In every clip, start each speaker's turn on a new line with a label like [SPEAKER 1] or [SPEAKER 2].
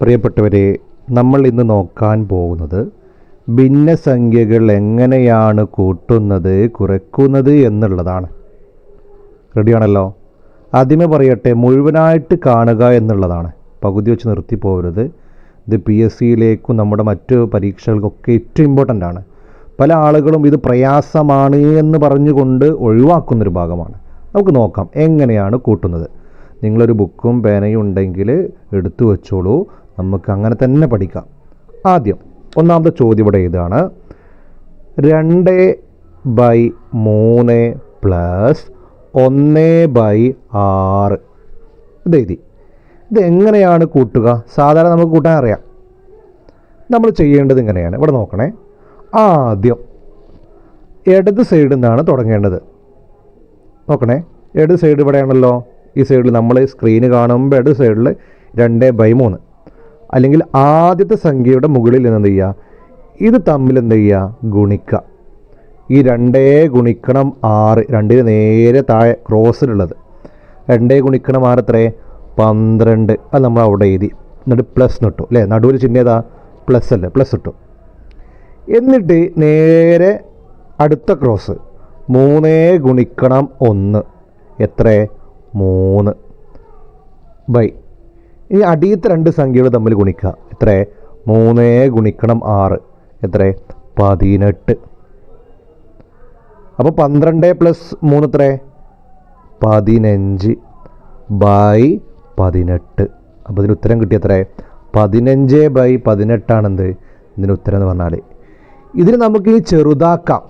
[SPEAKER 1] പ്രിയപ്പെട്ടവരെ, നമ്മൾ ഇന്ന് നോക്കാൻ പോകുന്നത് ഭിന്നസംഖ്യകൾ എങ്ങനെയാണ് കൂട്ടുന്നത് കുറയ്ക്കുന്നത് എന്നുള്ളതാണ്. റെഡിയാണല്ലോ? ആദ്യമേ പറയട്ടെ, മുഴുവനായിട്ട് കാണുക എന്നുള്ളതാണ്, പകുതി വെച്ച് നിർത്തി പോകരുത്. ഇത് PSCയിലേക്കും നമ്മുടെ മറ്റ് പരീക്ഷകൾക്കൊക്കെ ഏറ്റവും ഇമ്പോർട്ടൻ്റ് ആണ്. പല ആളുകളും ഇത് പ്രയാസമാണ് എന്ന് പറഞ്ഞുകൊണ്ട് ഒഴിവാക്കുന്നൊരു ഭാഗമാണ്. നമുക്ക് നോക്കാം എങ്ങനെയാണ് കൂട്ടുന്നത്. നിങ്ങളൊരു ബുക്കും പേനയും ഉണ്ടെങ്കിൽ എടുത്തു വെച്ചോളൂ, നമുക്ക് അങ്ങനെ തന്നെ പഠിക്കാം. ആദ്യം ഒന്നാമത്തെ ചോദ്യം ഇവിടെ ഇതാണ്: 2/3 പ്ലസ് 1/6. ഇതെഴുതി. ഇതെങ്ങനെയാണ് കൂട്ടുക? സാധാരണ നമുക്ക് കൂട്ടാൻ അറിയാം. നമ്മൾ ചെയ്യേണ്ടത് ഇങ്ങനെയാണ്. ഇവിടെ നോക്കണേ. ആദ്യം ഇടത് സൈഡിൽ നിന്നാണ് തുടങ്ങേണ്ടത്. നോക്കണേ, ഇടത് സൈഡ് ഇവിടെയാണല്ലോ. ഈ സൈഡിൽ നമ്മൾ സ്ക്രീന് കാണുമ്പോൾ ഇടത് സൈഡിൽ 2/3, അല്ലെങ്കിൽ ആദ്യത്തെ സംഖ്യയുടെ മുകളിൽ നിന്ന് എന്ത് ചെയ്യുക, ഇത് തമ്മിൽ എന്ത് ചെയ്യുക, ഗുണിക്കുക. ഈ 2 ഗുണിക്കണം 6, 2 നേരെ താഴെ ക്രോസിലുള്ളത് 2 ഗുണിക്കണം 6 എത്രേ? 12. അത് നമ്മൾ അവിടെ എഴുതി. എന്നിട്ട് പ്ലസ് ഇട്ടു അല്ലേ? നടുവിൽ ചിഹ്നേതാ? പ്ലസ് അല്ലേ? പ്ലസ് ഇട്ടു. എന്നിട്ട് നേരെ അടുത്ത ക്രോസ് 3 ഗുണിക്കണം 1 എത്ര? 3 ബൈ. ഇനി അടിയത്തെ 2 സംഖ്യകൾ തമ്മിൽ ഗുണിക്കുക. എത്ര? 3 ഗുണിക്കണം 6 എത്ര? 18. അപ്പോൾ 12 പ്ലസ് 3 എത്ര? 15 ബൈ 18. അപ്പോൾ ഇതിന് ഉത്തരം കിട്ടിയ എത്ര? 15/18 ആണെന്ത് ഇതിന് ഉത്തരം എന്ന് പറഞ്ഞാൽ. ഇതിന് നമുക്കിനി ചെറുതാക്കാം.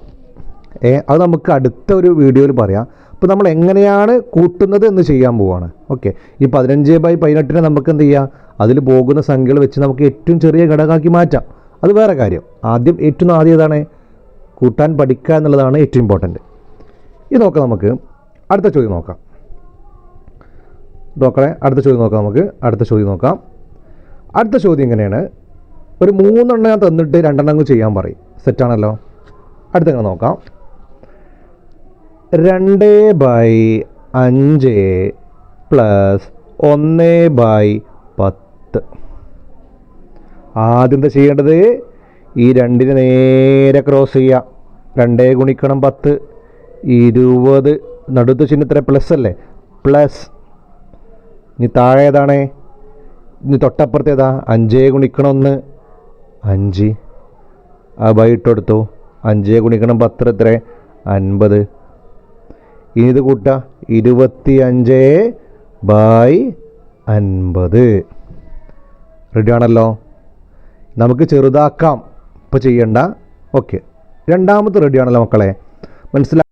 [SPEAKER 1] അത് നമുക്ക് അടുത്ത ഒരു വീഡിയോയിൽ പറയാം. അപ്പോൾ നമ്മൾ എങ്ങനെയാണ് കൂട്ടുന്നത് എന്ന് ചെയ്യാൻ പോവുകയാണ്. ഓക്കെ, ഈ 15/18 നമുക്ക് എന്ത് ചെയ്യാം, അതിൽ പോകുന്ന സംഖ്യകൾ വെച്ച് നമുക്ക് ഏറ്റവും ചെറിയ ഘടകമാക്കി മാറ്റാം. അത് വേറെ കാര്യം. ഏറ്റവും ആദ്യം ഏതാണ്? കൂട്ടാൻ പഠിക്കുക എന്നുള്ളതാണ് ഏറ്റവും ഇമ്പോർട്ടൻറ്റ്. ഇത് നോക്കാം. നമുക്ക് അടുത്ത ചോദ്യം നോക്കാം. നോക്കണേ, അടുത്ത ചോദ്യം നോക്കാം. നമുക്ക് അടുത്ത ചോദ്യം നോക്കാം. അടുത്ത ചോദ്യം ഇങ്ങനെയാണ്: ഒരു 3 എണ്ണം തന്നിട്ട് 2 എണ്ണം ചെയ്യാൻ പറയും. സെറ്റാണല്ലോ? അടുത്ത എങ്ങനെ നോക്കാം. 2/5 പ്ലസ് 1/10. ആദ്യം എന്താ ചെയ്യേണ്ടത്? ഈ 2 നേരെ ക്രോസ് ചെയ്യുക. 2 ഗുണിക്കണം 10 20. നടുത്ത ചിഹ്നത്തിലെ പ്ലസ് അല്ലേ? പ്ലസ്. ഇനി താഴെ ഏതാണ്? ഇനി തൊട്ടപ്പുറത്ത് ഏതാ? 5 ഗുണിക്കണം 1 5. ആ ബൈ ഇട്ടെടുത്തു. 5 ഗുണിക്കണം 10 എത്ര? 50. ഇനി ഇത് കൂട്ടുക. 25/50. റെഡി ആണല്ലോ? നമുക്ക് ചെറുതാക്കാം, ഇപ്പോൾ ചെയ്യണ്ട. ഓക്കെ, രണ്ടാമത്തെ റെഡി ആണല്ലോ മക്കളെ? മനസ്സിലായി.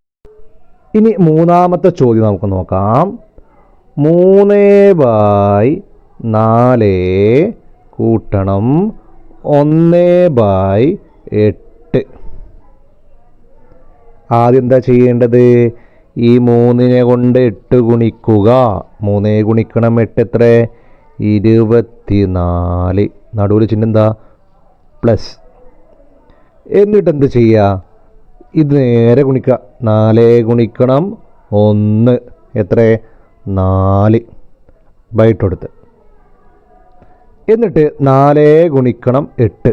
[SPEAKER 1] ഇനി മൂന്നാമത്തെ ചോദ്യം നമുക്ക് നോക്കാം. 3/4 കൂട്ടണം 1/8. ആദ്യം എന്താ ചെയ്യേണ്ടത്? ഈ 3 കൊണ്ട് 8 ഗുണിക്കുക. 3 ഗുണിക്കണം 8 എത്ര? 24. നടുവിൽ ചിഹ്നം എന്താ? പ്ലസ്. എന്നിട്ട് എന്ത് ചെയ്യുക? ഇത് നേരെ ഗുണിക്കുക. 4 ഗുണിക്കണം 1 എത്ര? 4 ബൈട്ടെടുത്ത്. എന്നിട്ട് 4 ഗുണിക്കണം 8.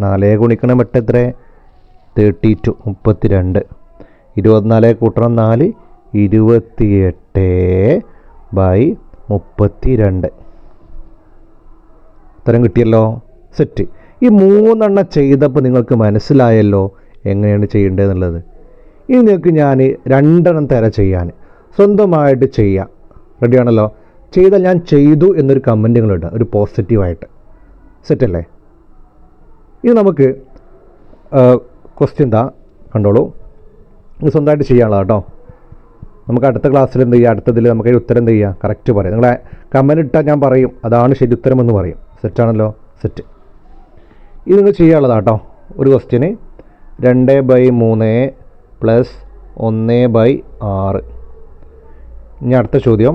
[SPEAKER 1] 4 ഗുണിക്കണം 8 എത്ര? 32 32. 24 കൂട്ടണം 4 28/32. ഉത്തരം കിട്ടിയല്ലോ? സെറ്റ്. ഈ 3 എണ്ണം ചെയ്തപ്പോൾ നിങ്ങൾക്ക് മനസ്സിലായല്ലോ എങ്ങനെയാണ് ചെയ്യേണ്ടതെന്നുള്ളത്. ഇനി നിങ്ങൾക്ക് ഞാൻ 2 എണ്ണം തരാം ചെയ്യാൻ. സ്വന്തമായിട്ട് ചെയ്യാം. റെഡിയാണല്ലോ? ചെയ്താൽ ഞാൻ ചെയ്തു എന്നൊരു കമൻറ്റ് നിങ്ങളിടുക, ഒരു പോസിറ്റീവായിട്ട്. സെറ്റല്ലേ? ഇത് നമുക്ക് ക്വസ്റ്റ്യൻ എന്താ കണ്ടോളൂ. ഇത് സ്വന്തമായിട്ട് ചെയ്യാനുള്ളതാണ് കേട്ടോ. നമുക്ക് അടുത്ത ക്ലാസ്സിൽ എന്ത് ചെയ്യുക, അടുത്തതിൽ നമുക്ക് ഉത്തരം എന്ത് ചെയ്യുക, കറക്റ്റ് പറയാം. നിങ്ങളെ കമൻറ്റ് ഇട്ടാൽ ഞാൻ പറയും അതാണ് ശരി ഉത്തരമെന്ന് പറയും. സെറ്റാണല്ലോ? സെറ്റ്. ഇത് നിങ്ങൾ ചെയ്യാനുള്ളതാണ് കേട്ടോ. ഒരു ക്വസ്റ്റ്യന് 2/3 പ്ലസ് 1/6. ഇനി അടുത്ത ചോദ്യം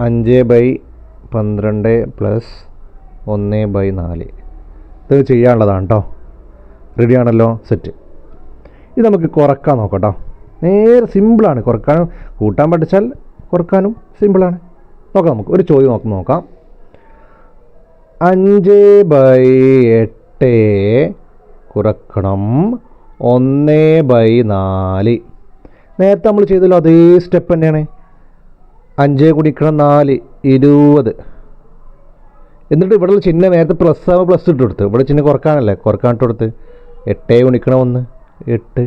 [SPEAKER 1] 5/12 പ്ലസ് 1/4. ഇത് ചെയ്യാനുള്ളതാണ് കേട്ടോ. റെഡിയാണല്ലോ? സെറ്റ്. ഇത് നമുക്ക് കുറക്കാൻ നോക്കാം കേട്ടോ. നേരെ സിമ്പിളാണ്. കുറക്കാനും കൂട്ടാൻ പഠിച്ചാൽ കുറക്കാനും സിമ്പിളാണ്. നോക്കാം. നമുക്ക് ഒരു ചോദ്യം നോക്കാം. 5/8 കുറക്കണം 1/4. നേരത്തെ നമ്മൾ ചെയ്തല്ലോ അതേ സ്റ്റെപ്പ് തന്നെയാണ്. 5 ഗുണിക്കണം 4 20. എന്നിട്ട് ഇവിടെ ചിഹ്നം നേരത്തെ പ്ലസ് ആവുമ്പോൾ പ്ലസ് ഇട്ട് കൊടുത്ത്, ഇവിടെ ചിഹ്നം കുറക്കാനല്ലേ, കുറക്കാൻ ഇട്ട് കൊടുത്ത് 8 ഗുണിക്കണം 1 8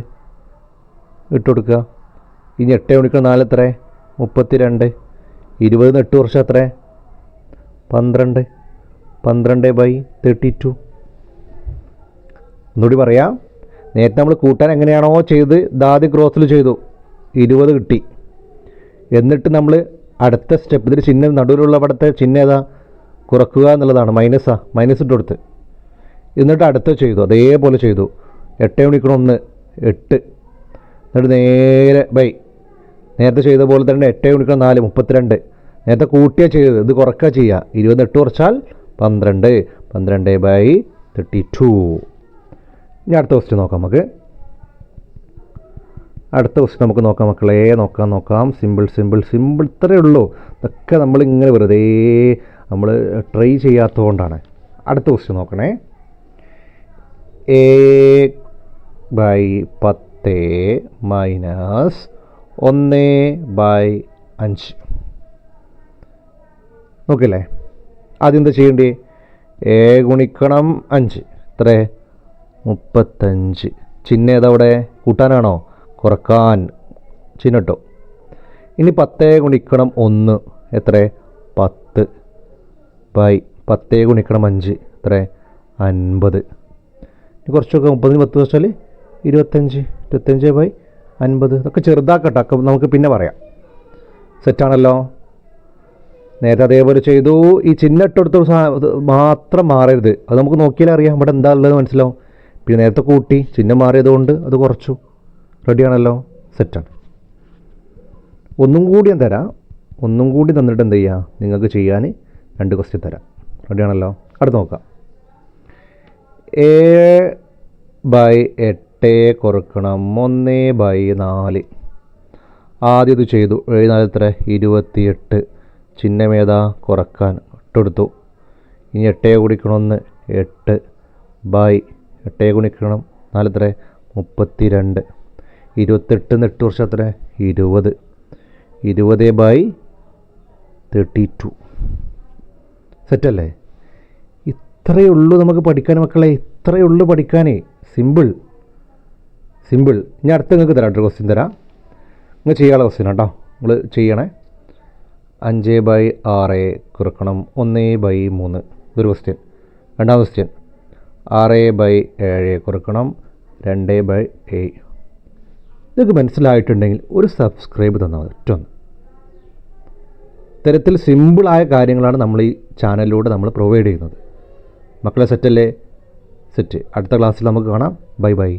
[SPEAKER 1] ഇട്ട് കൊടുക്കുക. ഇനി 8 ഗുണിക്കണം 4 എത്ര? 32. 20 8 വർഷം എത്ര? 12. 12/32. ഒന്നുകൂടി പറയാം. നേരത്തെ നമ്മൾ കൂട്ടാൻ എങ്ങനെയാണോ ചെയ്ത് ആദ്യം ക്രോസിൽ ചെയ്തു, 20 കിട്ടി. എന്നിട്ട് നമ്മൾ അടുത്ത സ്റ്റെപ്പ്, ഇതിൽ ചിഹ്നം നടുവിലുള്ള അവിടുത്തെ ചിഹ്നം ഏതാ? കുറക്കുക എന്നുള്ളതാണ്. മൈനസ് ഇട്ട് കൊടുത്ത്. എന്നിട്ട് അടുത്ത ചെയ്തു, അതേപോലെ ചെയ്തു. 8 ഗുണിക്കണം 1 8. എന്നിട്ട് നേരെ നേരത്തെ ചെയ്ത പോലെ തന്നെ 8 ഗുണിക്കണം 4 32. നേരത്തെ കൂട്ടിയാൽ ചെയ്തത്, ഇത് കുറക്കുക ചെയ്യുക. 20 8 കുറച്ചാൽ 12. 12/32. ഇനി അടുത്ത ക്വസ്റ്റ്യൻ നോക്കാം നമുക്ക്. അടുത്ത ക്വസ്റ്റ്യൻ നമുക്ക് നോക്കാം മക്കളെ. നോക്കാം. സിമ്പിൾ ഇത്രയേ ഉള്ളൂ. ഇതൊക്കെ നമ്മളിങ്ങനെ വെറുതെ നമ്മൾ ട്രൈ ചെയ്യാത്തതുകൊണ്ടാണ്. അടുത്ത ക്വസ്റ്റ്യൻ നോക്കണേ. 7/10 മൈനസ് 1/5. നോക്കില്ലേ, ആദ്യം എന്താ ചെയ്യേണ്ടേ? 7 ഗുണിക്കണം 5 എത്ര? 35. ചിഹ്നം ഏതവിടെ? കൂട്ടാനാണോ? കുറക്കാൻ ചിഹ്നം ഇട്ടോ. ഇനി 10 ഗുണിക്കണം 1 എത്ര? 10. 10 ഗുണിക്കണം 5 എത്ര? 50. ഇനി കുറച്ചൊക്കെ 30 10 വെച്ചാൽ 25. 25/50. ഇതൊക്കെ ചെറുതാക്കട്ടെ, ഒക്കെ നമുക്ക് പിന്നെ പറയാം. സെറ്റാണല്ലോ. നേരത്തെ അതേപോലെ ചെയ്തു. ഈ ചിഹ്നം ഇട്ടെടുത്ത മാത്രം മാറരുത്. അത് നമുക്ക് നോക്കിയാലേ അറിയാം ഇവിടെ എന്താ ഉള്ളത് മനസ്സിലാവും. പിന്നെ നേരത്തെ കൂട്ടി ചിഹ്നം മാറിയതുകൊണ്ട് അത് കുറച്ചു. റെഡിയാണല്ലോ, സെറ്റാണ്. ഒന്നും കൂടി ഞാൻ തരാം. ഒന്നും കൂടി തന്നിട്ട് എന്ത് ചെയ്യുക, നിങ്ങൾക്ക് ചെയ്യാൻ 2 ക്വസ്റ്റ്യൻ തരാം. റെഡിയാണല്ലോ. അടുത്ത് നോക്കാം. 7/8 കുറക്കണം 1/4. ആദ്യം ഇത് ചെയ്തു. 7 4 എത്ര? 28. ചിഹ്നമേതാ? കുറക്കാൻ ഇട്ടെടുത്തു. ഇനി 8 ഗുണിക്കണം 1 8. 8 ഗുണിക്കണം 4 എത്ര? 32. 28 8 വർഷം എത്ര? 20. 20/32. സെറ്റല്ലേ? ഇത്രയേ ഉള്ളൂ നമുക്ക് പഠിക്കാൻ മക്കളെ. ഇത്രയേ ഉള്ളൂ പഠിക്കാനേ. സിമ്പിൾ. ഞാൻ അടുത്ത നിങ്ങൾക്ക് തരാം. 2 ക്വസ്റ്റ്യൻ തരാം. നിങ്ങൾ ചെയ്യാനുള്ള ക്വസ്റ്റ്യൻ കേട്ടോ. നിങ്ങൾ ചെയ്യണേ. 5/6 കുറക്കണം 1/3. ഇതൊരു ക്വസ്റ്റ്യൻ. രണ്ടാം ക്വസ്റ്റ്യൻ 6/7 കുറക്കണം 2/7. ഇതൊക്കെ മനസ്സിലായിട്ടുണ്ടെങ്കിൽ ഒരു സബ്സ്ക്രൈബ് തന്നാൽ മതി. ഒറ്റൊന്ന്. ഇത്തരത്തിൽ സിമ്പിളായ കാര്യങ്ങളാണ് നമ്മൾ ഈ ചാനലിലൂടെ നമ്മൾ പ്രൊവൈഡ് ചെയ്യുന്നത്. മക്കളെ സെറ്റല്ലേ? സെറ്റ്. അടുത്ത ക്ലാസ്സിൽ നമുക്ക് കാണാം. ബൈ.